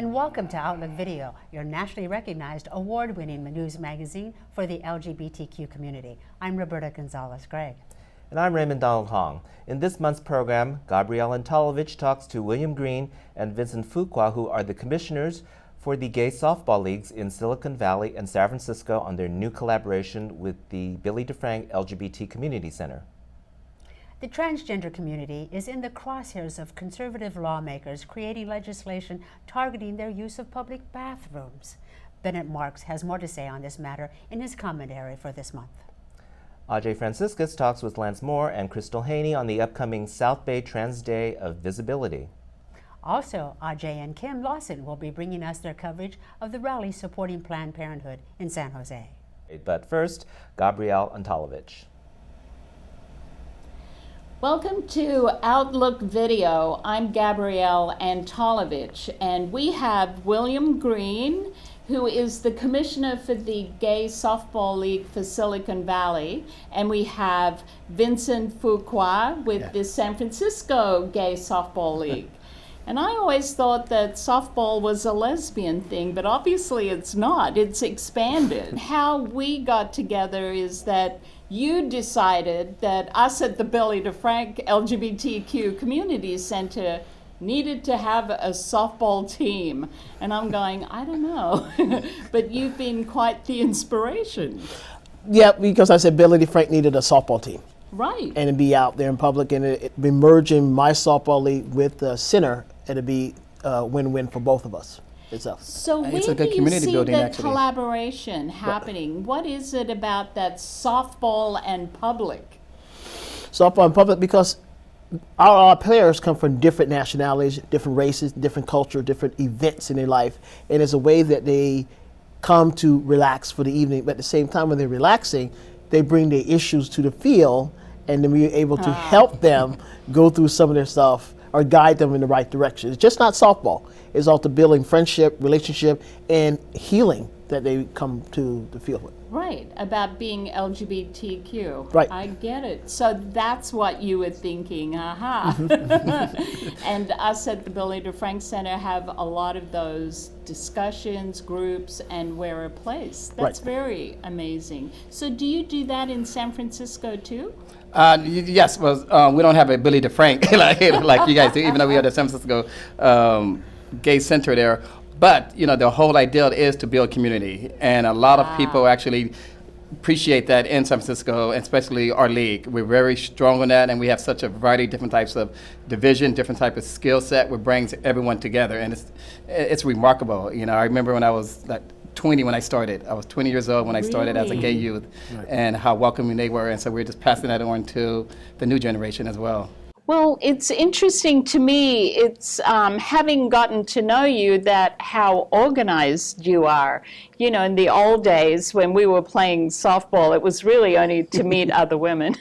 Welcome to Outlook Video, your nationally recognized award-winning news magazine for the LGBTQ community. I'm Roberta Gonzalez-Gregg. And I'm Raymond Donald Hong. In this month's program, Gabrielle Antolovich talks to William Green and Vincent Fuqua, who are the commissioners for the gay softball leagues in Silicon Valley and San Francisco, on their new collaboration with the Billy DeFrank LGBT Community Center. The transgender community is in the crosshairs of conservative lawmakers creating legislation targeting their use of public bathrooms. Bennett Marks has more to say on this matter in his commentary for this month. Ajay Franciscus talks with Lance Moore and Crystal Haney on the upcoming South Bay Trans Day of Visibility. Also, Ajay and Kim Lawson will be bringing us their coverage of the rally supporting Planned Parenthood in San Jose. But first, Gabrielle Antolovich. Welcome to Outlook Video. I'm Gabrielle Antolovich, and we have William Green, who is the commissioner for the Gay Softball League for Silicon Valley, and we have Vincent Fuqua with the San Francisco Gay Softball League. And I always thought that softball was a lesbian thing, but obviously it's not. It's expanded. How we got together is that you decided that us at the Billy DeFrank LGBTQ Community Center needed to have a softball team. And I'm going, I don't know. But you've been quite the inspiration. Yeah, because I said Billy DeFrank needed a softball team. Right. And to be out there in public, and it be merging my softball league with the center, it'd be a win-win for both of us. So where do you see the collaboration happening? What is it about that softball and public? Softball and public, because our players come from different nationalities, different races, different culture, different events in their life, and it's a way that they come to relax for the evening. But at the same time, when they're relaxing, they bring their issues to the field, and then we're able to help them go through some of their stuff or guide them in the right direction. It's just not softball. It's also building friendship, relationship, and healing that they come to the field with. Right, about being LGBTQ. Right. I get it. So that's what you were thinking, aha. And us at the Billy DeFrank Center have a lot of those discussions, groups, and we're a place. That's very amazing. So do you do that in San Francisco too? Yes, well, we don't have a Billy DeFrank like you guys do, even though we have the San Francisco Gay Center there. But, you know, the whole idea is to build community. And a lot of people actually appreciate that in San Francisco, especially our league. We're very strong on that, and we have such a variety of different types of division, different type of skill set, which brings everyone together. And it's remarkable. You know, I remember when I was like 20 when I started. I was 20 years old when I started as a gay youth, and how welcoming they were. And so we're just passing that on to the new generation as well. Well, it's interesting to me, it's having gotten to know you, that how organized you are. You know, in the old days when we were playing softball, it was really only to meet other women.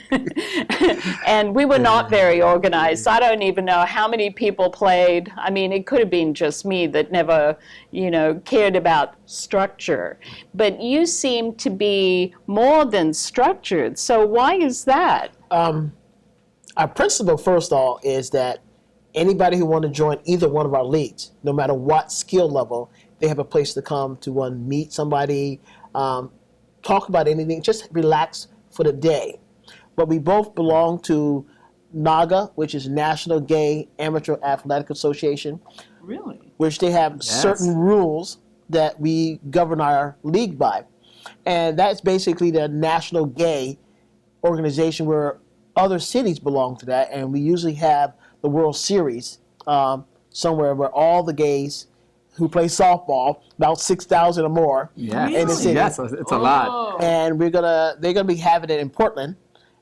And we were not very organized. I don't even know how many people played. I mean, it could have been just me that never, you know, cared about structure. But you seem to be more than structured. So why is that? Our principle, first of all, is that anybody who wants to join either one of our leagues, no matter what skill level, they have a place to come to meet somebody, talk about anything, just relax for the day. But we both belong to NAGA, which is National Gay Amateur Athletic Association. Really? Which they have certain rules that we govern our league by. And that's basically the national gay organization where other cities belong to that, and we usually have the World Series somewhere where all the gays who play softball, about 6,000 or more, in the city. Yes, it's a lot. And they're gonna be having it in Portland,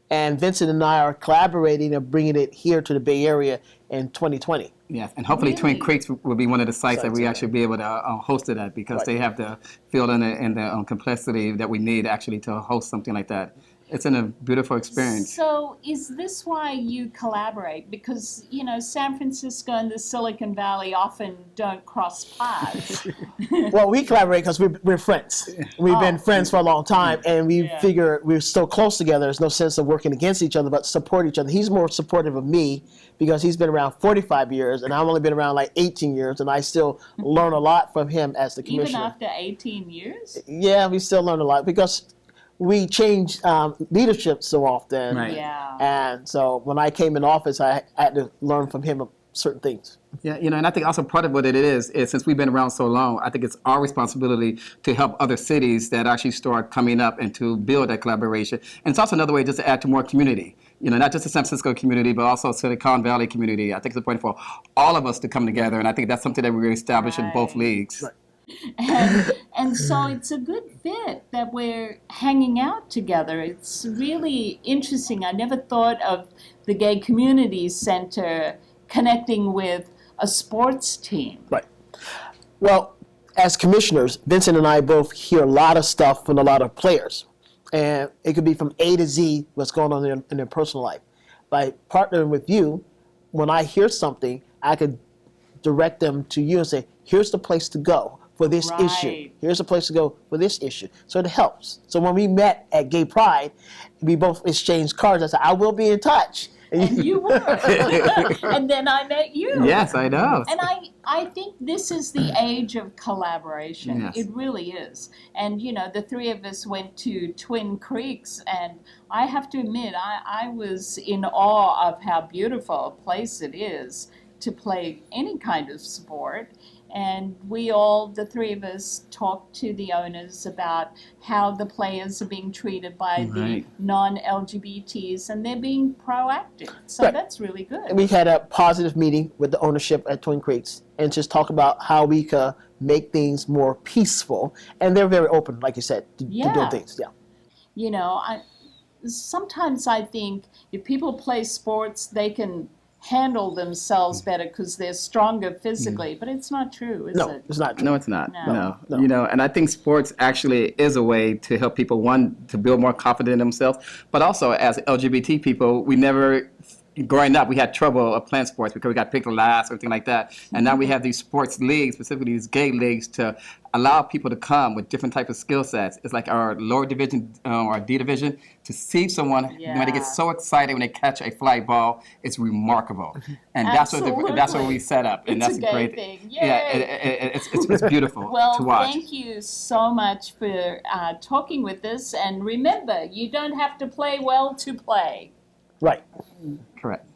and Vincent and I are collaborating and bringing it here to the Bay Area in 2020. Yes, and hopefully Twin Creeks will be one of the sites that we actually be able to host it at, because they have the field and the complexity that we need actually to host something like that. it's been a beautiful experience. So is this why you collaborate? Because, you know, San Francisco and the Silicon Valley often don't cross paths. Well, we collaborate because we're friends. We've been friends for a long time, and we figure we're so close together. There's no sense of working against each other, but support each other. He's more supportive of me because he's been around 45 years, and I've only been around like 18 years, and I still learn a lot from him as the commissioner. Even after 18 years? Yeah, we still learn a lot because we change leadership so often. Right. Yeah. And so when I came in office, I had to learn from him certain things. Yeah, you know, and I think also part of what it is since we've been around so long, I think it's our responsibility to help other cities that actually start coming up and to build that collaboration. And it's also another way just to add to more community. You know, not just the San Francisco community, but also Silicon Valley community. I think it's important for all of us to come together, and I think that's something that we're establishing in both leagues. Right. And so it's a good fit that we're hanging out together. It's really interesting. I never thought of the Gay Community Center connecting with a sports team. Right. Well, as commissioners, Vincent and I both hear a lot of stuff from a lot of players. And it could be from A to Z what's going on in their personal life. By partnering with you, when I hear something, I could direct them to you and say, here's the place to go for this issue. Right. Here's the place to go for this issue. So it helps. So when we met at Gay Pride, we both exchanged cards. I said, I will be in touch. And you were. And then I met you. Yes, I know. And I think this is the age of collaboration. Yes. It really is. And, you know, the three of us went to Twin Creeks, and I have to admit, I was in awe of how beautiful a place it is to play any kind of sport. And we all, the three of us, talked to the owners about how the players are being treated by the non-LGBTs, and they're being proactive. So Right. that's really good. And we had a positive meeting with the ownership at Twin Creeks and just talk about how we could make things more peaceful. And they're very open, like you said, to do things. Yeah. You know, sometimes I think if people play sports, they can handle themselves better because they're stronger physically, but it's not true, is No, it? it's not true. No, it's not. No. No. You know, and I think sports actually is a way to help people, one, to build more confidence in themselves, but also as LGBT people, we never, growing up, we had trouble playing sports because we got picked last or anything like that. And now we have these sports leagues, specifically these gay leagues, to allow people to come with different types of skill sets. It's like our lower division or D division, to see someone when they get so excited when they catch a fly ball, it's remarkable. And that's what we set up. And It's that's a gay great thing. Yeah, Yay. it's beautiful Well, to watch. thank you so much for talking with us. And remember, you don't have to play well to play. Right. Correct.